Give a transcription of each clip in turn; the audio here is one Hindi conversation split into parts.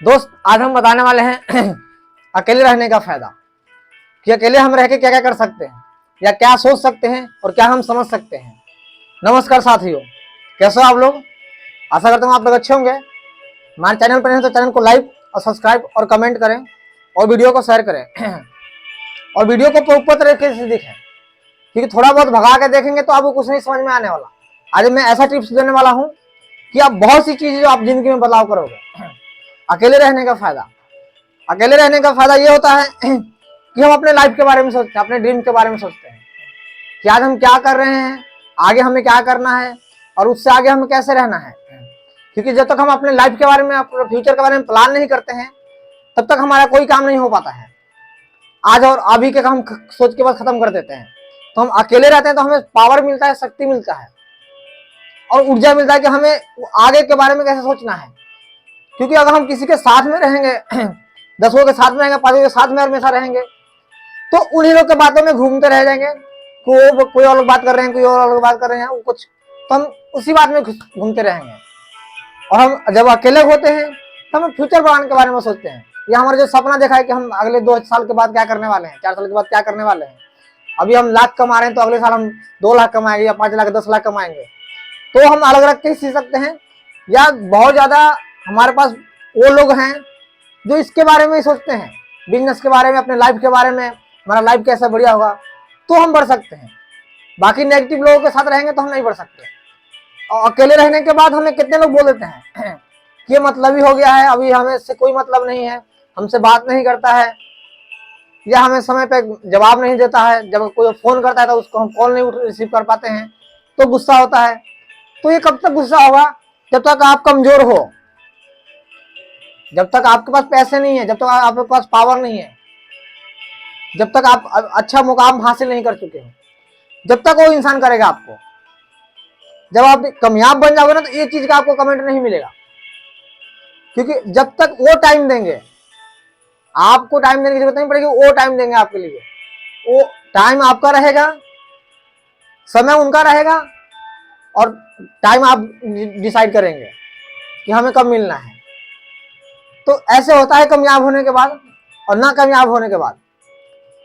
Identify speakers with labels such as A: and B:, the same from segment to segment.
A: दोस्त आज हम बताने वाले हैं अकेले रहने का फायदा, कि अकेले हम रह के क्या क्या कर सकते हैं या क्या सोच सकते हैं और क्या हम समझ सकते हैं। नमस्कार साथियों, कैसे हो आप लोग? आशा करता हूँ आप लोग अच्छे होंगे। हमारे चैनल पर हैं तो चैनल को लाइक और सब्सक्राइब और कमेंट करें और वीडियो को शेयर करें और वीडियो को प्रॉपर तरीके से देखें, क्योंकि थोड़ा बहुत भगा के देखेंगे तो आपको कुछ नहीं समझ में आने वाला। आज मैं ऐसा टिप्स देने वाला हूँ कि आप बहुत सी चीजें जो आप जिंदगी में बदलाव करोगे। अकेले रहने का फायदा, अकेले रहने का फायदा ये होता है कि हम अपने लाइफ के बारे में सोचते हैं, अपने ड्रीम के बारे में सोचते हैं कि आज हम क्या कर रहे हैं, आगे हमें क्या करना है और उससे आगे हमें कैसे रहना है। क्योंकि जब तक हम अपने लाइफ के बारे में, अपने फ्यूचर के बारे में प्लान नहीं करते हैं, तब तक हमारा कोई काम नहीं हो पाता है। आज और अभी के काम सोच के बाद खत्म कर देते हैं। तो हम अकेले रहते हैं तो हमें पावर मिलता है, शक्ति मिलता है और ऊर्जा मिलता है कि हमें आगे के बारे में कैसे सोचना है। क्योंकि अगर हम किसी के साथ में रहेंगे 10 लोग के साथ में रहेंगे, 5 लोग के साथ में हमेशा रहेंगे, तो उन्हीं लोग के बातों में घूमते रह जाएंगे। कोई और लोग बात कर रहे हैं, कोई और लोग बात कर रहे हैं, वो कुछ, तो हम उसी बात में घूमते रहेंगे। और हम जब अकेले होते हैं तो हम फ्यूचर प्लान के बारे में सोचते हैं, या हमारा जो सपना देखा है कि हम अगले 2 साल के बाद क्या करने वाले हैं, 4 साल के बाद क्या करने वाले हैं। अभी हम लाख कमा रहे हैं तो अगले साल हम 2 लाख कमाएंगे या 5 लाख 10 लाख कमाएंगे। तो हम अलग अलग चीज सीख सकते हैं, या बहुत ज्यादा हमारे पास वो लोग हैं जो इसके बारे में ही सोचते हैं, बिजनेस के बारे में, अपने लाइफ के बारे में, हमारा लाइफ कैसा बढ़िया होगा, तो हम बढ़ सकते हैं। बाकी नेगेटिव लोगों के साथ रहेंगे तो हम नहीं बढ़ सकते। और अकेले रहने के बाद हमें कितने लोग बोल देते हैं कि ये मतलब ही हो गया है, अभी हमें इससे कोई मतलब नहीं है, हमसे बात नहीं करता है, या हमें समय पे जवाब नहीं देता है, जब कोई फोन करता है तो उसको हम कॉल नहीं रिसीव कर पाते हैं, तो गुस्सा होता है। तो ये कब तक गुस्सा होगा? जब तक आप कमजोर हो, जब तक आपके पास पैसे नहीं है, जब तक आपके पास पावर नहीं है, जब तक आप अच्छा मुकाम हासिल नहीं कर चुके हो, जब तक वो इंसान करेगा आपको। जब आप कामयाब बन जाओगे ना तो ये चीज का आपको कमेंट नहीं मिलेगा, क्योंकि जब तक वो टाइम देंगे, आपको टाइम देने की जरूरत नहीं पड़ेगी, वो टाइम देंगे आपके लिए। वो टाइम आपका रहेगा, समय उनका रहेगा, और टाइम आप डिसाइड करेंगे कि हमें कब मिलना है। तो ऐसे होता है कामयाब होने के बाद और ना कामयाब होने के बाद।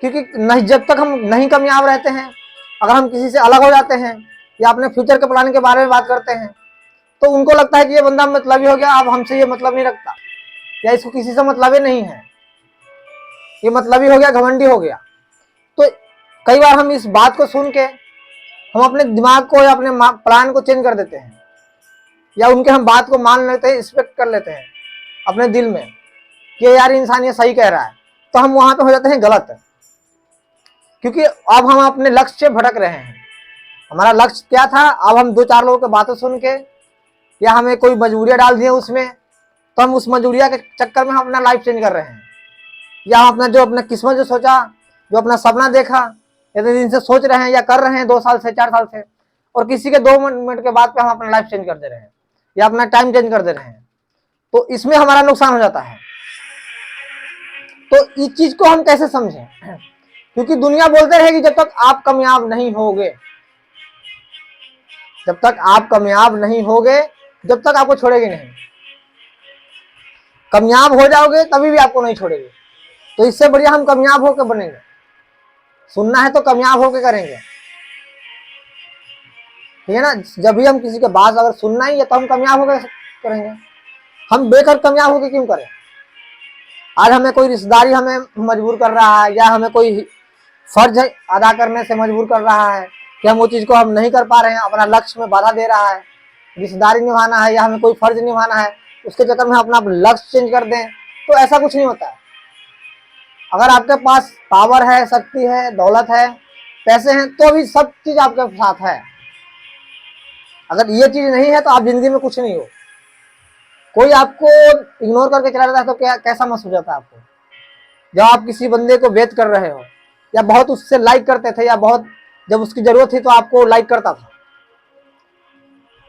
A: क्योंकि नहीं, जब तक हम नहीं कामयाब रहते हैं, अगर हम किसी से अलग हो जाते हैं या अपने फ्यूचर के प्लान के बारे में बात करते हैं, तो उनको लगता है कि ये बंदा मतलबी हो गया, अब हमसे ये मतलब नहीं रखता, या इसको किसी से मतलब ही नहीं है, ये मतलबी हो गया, घमंडी हो गया। तो कई बार हम इस बात को सुन के हम अपने दिमाग को या अपने प्लान को चेंज कर देते हैं, या उनके हम बात को मान लेते हैं, रिस्पेक्ट कर लेते हैं अपने दिल में कि यार इंसान ये सही कह रहा है, तो हम वहां पे हो जाते हैं गलत। क्योंकि अब हम अपने लक्ष्य से भटक रहे हैं। हमारा लक्ष्य क्या था? अब हम 2-4 लोगों की बातें सुन के, या हमें कोई मजबूरियां डाल दी उसमें, तो हम उस मजबूरिया के चक्कर में हम अपना लाइफ चेंज कर रहे हैं, या हम अपना किस्मत जो सोचा, जो अपना सपना देखा, इतने दिन से सोच रहे हैं या कर रहे हैं 2 साल से, 4 साल से, और किसी के 2 मिनट के बाद पे हम अपना लाइफ चेंज कर दे रहे हैं या अपना टाइम चेंज कर दे रहे हैं, तो इसमें हमारा नुकसान हो जाता है। तो इस चीज को हम कैसे समझें? क्योंकि दुनिया बोलते रहेगी जब तक आप कामयाब नहीं होगे, जब तक आप कामयाब नहीं होगे, जब तक आपको छोड़ेगी नहीं। कामयाब हो जाओगे तभी भी आपको नहीं छोड़ेगी। तो इससे बढ़िया हम कामयाब होकर बनेंगे। सुनना है तो कामयाब होकर करेंगे, ठीक है ना? जब भी हम किसी के बात अगर सुनना ही है तो हम कामयाब होकर करेंगे। हम बेकर कामयाब होकर क्यों करें? आज हमें कोई रिश्तेदारी हमें मजबूर कर रहा है, या हमें कोई फर्ज अदा करने से मजबूर कर रहा है कि हम वो चीज को हम नहीं कर पा रहे हैं, अपना लक्ष्य में बाधा दे रहा है, रिश्तेदारी निभाना है या हमें कोई फर्ज निभाना है, उसके चक्कर में अपना लक्ष्य चेंज कर दें, तो ऐसा कुछ नहीं होता है। अगर आपके पास पावर है, शक्ति है, दौलत है, पैसे हैं, तो भी सब चीज आपके साथ है। अगर ये चीज नहीं है तो आप जिंदगी में कुछ नहीं हो। कोई आपको इग्नोर करके चला जाता है तो क्या कैसा महसूस होता है आपको? जब आप किसी बंदे को वेट कर रहे हो, या बहुत उससे लाइक करते थे, या बहुत जब उसकी जरूरत थी तो आपको लाइक करता था,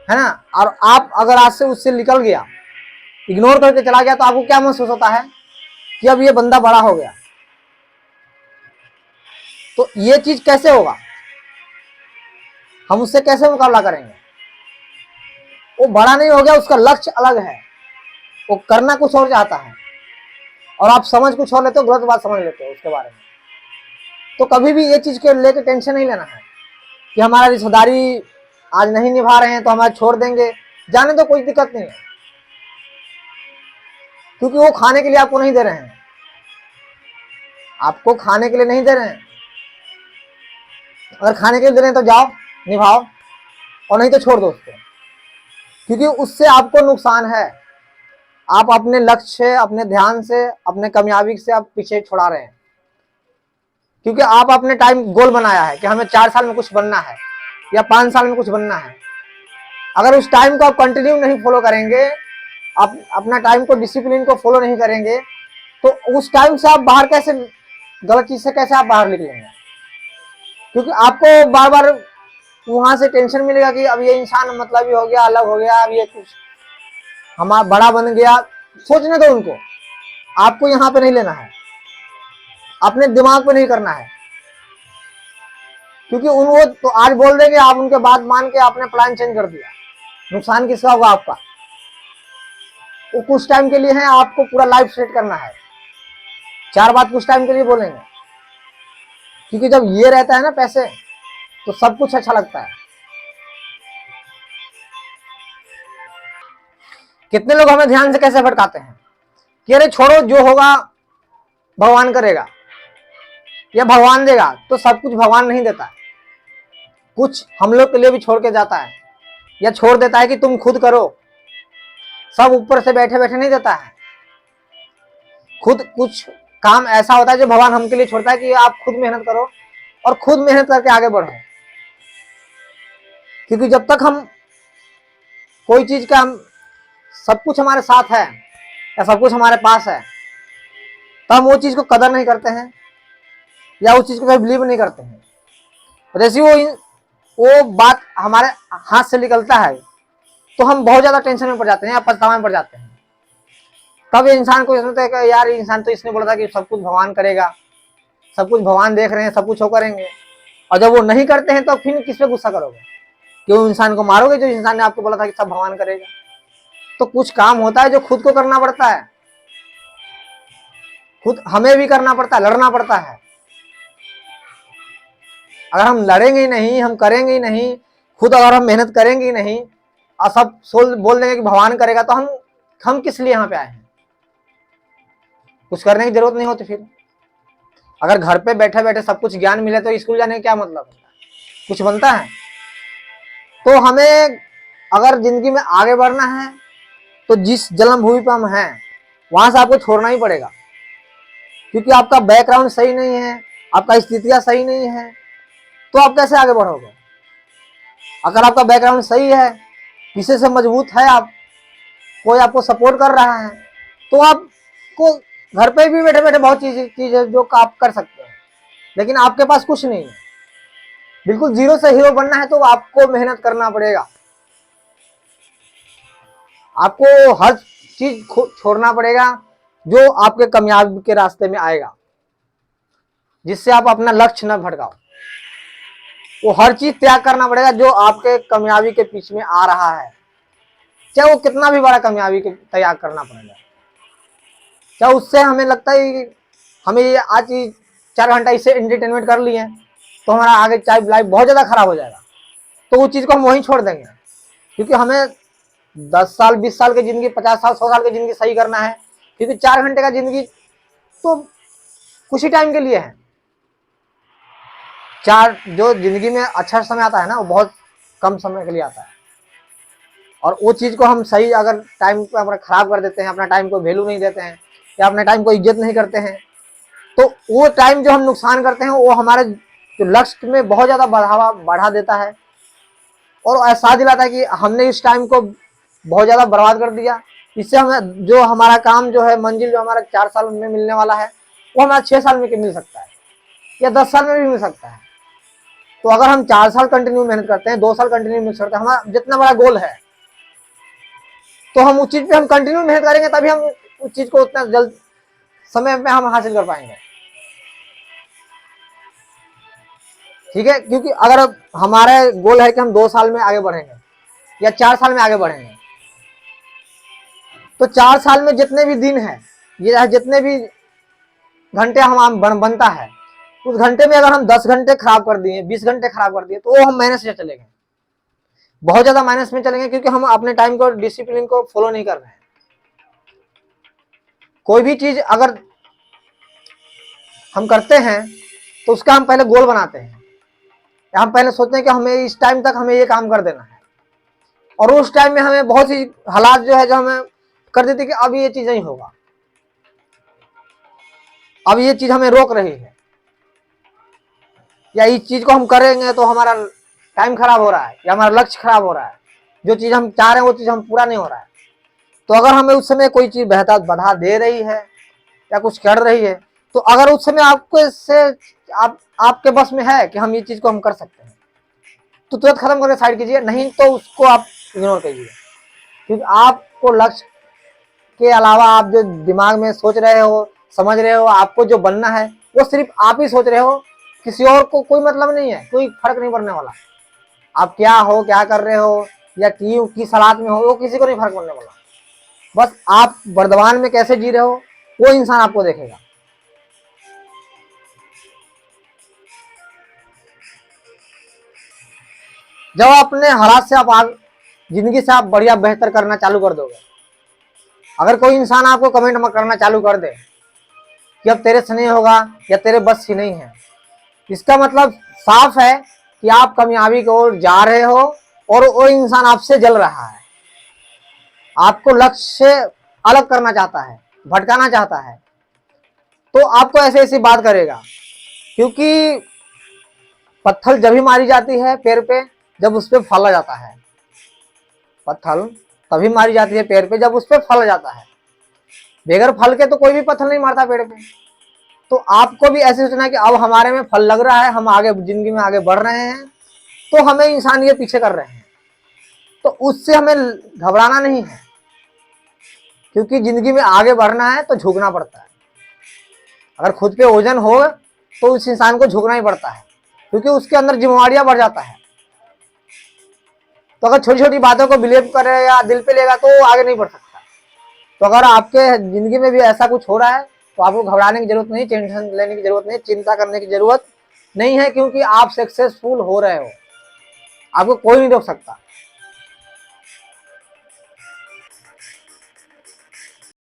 A: है ना, और आप अगर आज से उससे निकल गया, इग्नोर करके चला गया, तो आपको क्या महसूस होता है कि अब ये बंदा बड़ा हो गया। तो ये चीज कैसे होगा? हम उससे कैसे मुकाबला करेंगे? वो बड़ा नहीं हो गया, उसका लक्ष्य अलग है, वो करना कुछ और चाहता है और आप समझ कुछ और लेते हो, गलत बात समझ लेते हो उसके बारे में। तो कभी भी ये चीज के लेकर टेंशन नहीं लेना है कि हमारा रिश्तेदारी आज नहीं निभा रहे हैं तो हमारे छोड़ देंगे, जाने दो, कोई दिक्कत नहीं है, क्योंकि वो खाने के लिए आपको नहीं दे रहे हैं, आपको खाने के लिए नहीं दे रहे हैं। अगर खाने के लिए दे रहे हैं तो जाओ निभाओ, और नहीं तो छोड़ दो उसको, क्योंकि उससे आपको नुकसान है। आप अपने लक्ष्य, अपने ध्यान से, अपने कामयाबी से आप पीछे छुड़ा रहे हैं, क्योंकि आप अपने टाइम गोल बनाया है कि हमें 4 साल में कुछ बनना है या 5 साल में कुछ बनना है। अगर उस टाइम को आप कंटिन्यू नहीं फॉलो करेंगे, आप अपना टाइम को, डिसिप्लिन को फॉलो नहीं करेंगे, तो उस टाइम से आप बाहर कैसे, गलत चीज से कैसे आप बाहर निकलेंगे? क्योंकि आपको बार बार वहां से टेंशन मिलेगा कि अब ये इंसान मतलब हो गया, अलग हो गया, अब ये कुछ हमारा बड़ा बन गया। सोचने दो उनको, आपको यहाँ पे नहीं लेना है, अपने दिमाग पे नहीं करना है, क्योंकि उन वो तो आज बोल देंगे, आप उनके बात मान के आपने प्लान चेंज कर दिया, नुकसान किसका होगा? आपका। वो कुछ टाइम के लिए है, आपको पूरा लाइफ सेट करना है। 4 बात कुछ टाइम के लिए बोलेंगे, क्योंकि जब ये रहता है ना पैसे, तो सब कुछ अच्छा लगता है। कितने लोग हमें ध्यान से कैसे भटकाते हैं कि अरे छोड़ो, जो होगा भगवान करेगा या भगवान देगा। तो सब कुछ भगवान नहीं देता, कुछ हम लोग के लिए भी छोड़ के जाता है या छोड़ देता है कि तुम खुद करो। सब ऊपर से बैठे बैठे नहीं देता है, खुद कुछ काम ऐसा होता है जो भगवान हमके लिए छोड़ता है कि आप खुद मेहनत करो और खुद मेहनत करके आगे बढ़ो। क्योंकि जब तक हम कोई चीज का, हम सब कुछ हमारे साथ है या सब कुछ हमारे पास है, तो हम वो चीज को कदर नहीं करते हैं या उस चीज को कभी बिलीव नहीं करते हैं। जैसे वो बात हमारे हाथ से निकलता है तो हम बहुत ज्यादा टेंशन में पड़ जाते हैं या पछतावा में पड़ जाते हैं। तब इंसान को सोचता है कि यार इंसान तो इसने बोला था कि सब कुछ भगवान करेगा, सब कुछ भगवान देख रहे हैं, सब कुछ वो करेंगे। और जब वो नहीं करते हैं तो फिर किस पे गुस्सा करोगे? क्यों इंसान को मारोगे जो इंसान ने आपको बोला था कि सब भगवान करेगा? तो कुछ काम होता है जो खुद को करना पड़ता है, खुद हमें भी करना पड़ता है, लड़ना पड़ता है। अगर हम लड़ेंगे ही नहीं, हम करेंगे ही नहीं, खुद अगर हम मेहनत करेंगे ही नहीं और सब बोल देंगे कि भगवान करेगा, तो हम किस लिए यहाँ पे आए हैं? कुछ करने की जरूरत नहीं होती। फिर अगर घर पे बैठे बैठे सब कुछ ज्ञान मिले तो स्कूल जाने का क्या मतलब? कुछ बनता है? तो हमें अगर जिंदगी में आगे बढ़ना है तो जिस जन्मभूमि पर हम हैं वहां से आपको छोड़ना ही पड़ेगा, क्योंकि आपका बैकग्राउंड सही नहीं है, आपका स्थितियां सही नहीं है, तो आप कैसे आगे बढ़ोगे? अगर आपका बैकग्राउंड सही है, पीछे से मजबूत है, आप कोई आपको सपोर्ट कर रहा है, तो आपको घर पे भी बैठे बैठे बहुत चीजें जो आप कर सकते हैं। लेकिन आपके पास कुछ नहीं है, बिल्कुल जीरो से हीरो बनना है, तो आपको मेहनत करना पड़ेगा, आपको हर चीज छोड़ना पड़ेगा जो आपके कामयाबी के रास्ते में आएगा, जिससे आप अपना लक्ष्य न भटकाओ। वो हर चीज त्याग करना पड़ेगा जो आपके कामयाबी के पीछे में आ रहा है, चाहे वो कितना भी बड़ा कामयाबी के त्याग करना पड़ेगा। चाहे उससे हमें लगता है कि हमें ये आज 4 घंटा इससे एंटरटेनमेंट कर लिए तो हमारा आगे चाहे लाइफ बहुत ज्यादा खराब हो जाएगा, तो वो चीज को हम वहीं छोड़ देंगे। क्योंकि हमें 10 साल 20 साल की जिंदगी, 50 साल 100 साल की जिंदगी सही करना है, क्योंकि 4 घंटे का जिंदगी तो कुछ ही टाइम के लिए है। जो जिंदगी में अच्छा समय आता है ना, वो बहुत कम समय के लिए आता है। और वो चीज को हम सही अगर टाइम को अपना खराब कर देते हैं, अपना टाइम को वैल्यू नहीं देते हैं या अपने टाइम को इज्जत नहीं करते हैं, तो वो टाइम जो हम नुकसान करते हैं वो हमारे जो लक्ष्य में बहुत ज्यादा बढ़ा देता है और एहसास दिलाता है कि हमने इस टाइम को बहुत ज्यादा बर्बाद कर दिया। इससे हमें जो हमारा काम जो है, मंजिल जो हमारा 4 साल में मिलने वाला है, वो हमारा 6 साल में मिल सकता है या 10 साल में भी मिल सकता है। तो अगर हम 4 साल कंटिन्यू मेहनत करते हैं, 2 साल कंटिन्यू मेहनत करते हैं, हमारा जितना बड़ा गोल है, तो हम उस चीज पे हम कंटिन्यू मेहनत करेंगे, तभी हम उस चीज को उतना जल्द समय में हम हासिल कर पाएंगे। ठीक है? क्योंकि अगर हमारा गोल है कि हम 2 साल में आगे बढ़ेंगे या 4 साल में आगे बढ़ेंगे, तो 4 साल में जितने भी दिन है, ये जितने भी घंटे हम बनता है, उस घंटे में अगर हम 10 घंटे खराब कर दिए, 20 घंटे खराब कर दिए, तो वो हम माइनस से चलेंगे, बहुत ज्यादा माइनस में चलेंगे, क्योंकि हम अपने टाइम को, डिसिप्लिन को फॉलो नहीं कर रहे हैं। कोई भी चीज अगर हम करते हैं तो उसका हम पहले गोल बनाते हैं, हम पहले सोचते हैं कि हमें इस टाइम तक हमें ये काम कर देना है, और उस टाइम में हमें बहुत सी हालात जो है जो हमें कर देती कि अब ये चीज नहीं होगा, अब ये चीज हमें रोक रही है, या इस चीज को हम करेंगे तो हमारा टाइम खराब हो रहा है, या हमारा लक्ष्य खराब हो रहा है, जो चीज हम चाह रहे हैं वो चीज हम पूरा नहीं हो रहा है। तो अगर हमें उस समय कोई चीज बेहतर बाधा दे रही है या कुछ कर रही है, तो अगर उस समय आपको इससे आपके बस में है कि हम ये चीज को हम कर सकते हैं, तो तुरंत खत्म करके साइड कीजिए, नहीं तो उसको आप इग्नोर कीजिए। क्योंकि आपको लक्ष्य के अलावा आप जो दिमाग में सोच रहे हो, समझ रहे हो, आपको जो बनना है वो सिर्फ आप ही सोच रहे हो, किसी और को कोई मतलब नहीं है, कोई फर्क नहीं पड़ने वाला। आप क्या हो, क्या कर रहे हो, या क्यों किस हालात में हो, वो किसी को नहीं फर्क पड़ने वाला। बस आप वर्तमान में कैसे जी रहे हो वो इंसान आपको देखेगा। जब अपने हालात से आप जिंदगी से आप बढ़िया बेहतर करना चालू कर दोगे, अगर कोई इंसान आपको कमेंट करना चालू कर दे कि अब तेरे से नहीं होगा या तेरे बस की नहीं है, इसका मतलब साफ है कि आप कामयाबी की ओर जा रहे हो, और वो इंसान आपसे जल रहा है, आपको लक्ष्य से अलग करना चाहता है, भटकाना चाहता है, तो आपको ऐसे ऐसी बात करेगा। क्योंकि पत्थर जब भी मारी जाती है पैर पे जब उस पे फल आ जाता है, पत्थर तभी मारी जाती है पैर पे जब उस पे फल आ जाता है, बगैर फल के तो कोई भी पत्थर नहीं मारता पेड़ पे। तो आपको भी ऐसे सोचना है कि अब हमारे में फल लग रहा है, हम आगे जिंदगी में आगे बढ़ रहे हैं, तो हमें इंसान ये पीछे कर रहे हैं, तो उससे हमें घबराना नहीं है, क्योंकि जिंदगी में आगे बढ़ना है तो झुकना पड़ता है। अगर खुद पे वजन हो तो उस इंसान को झुकना ही पड़ता है, क्योंकि उसके अंदर जिम्मेवारियां बढ़ जाता है। तो अगर छोटी छोटी बातों को बिलीव करे या दिल पे लेगा तो आगे नहीं बढ़ सकता। तो अगर आपके जिंदगी में भी ऐसा कुछ हो रहा है तो आपको घबराने की जरूरत नहीं, टेंशन लेने की जरूरत नहीं, चिंता करने की जरूरत नहीं है, क्योंकि आप सक्सेसफुल हो रहे हो, आपको कोई नहीं रोक सकता।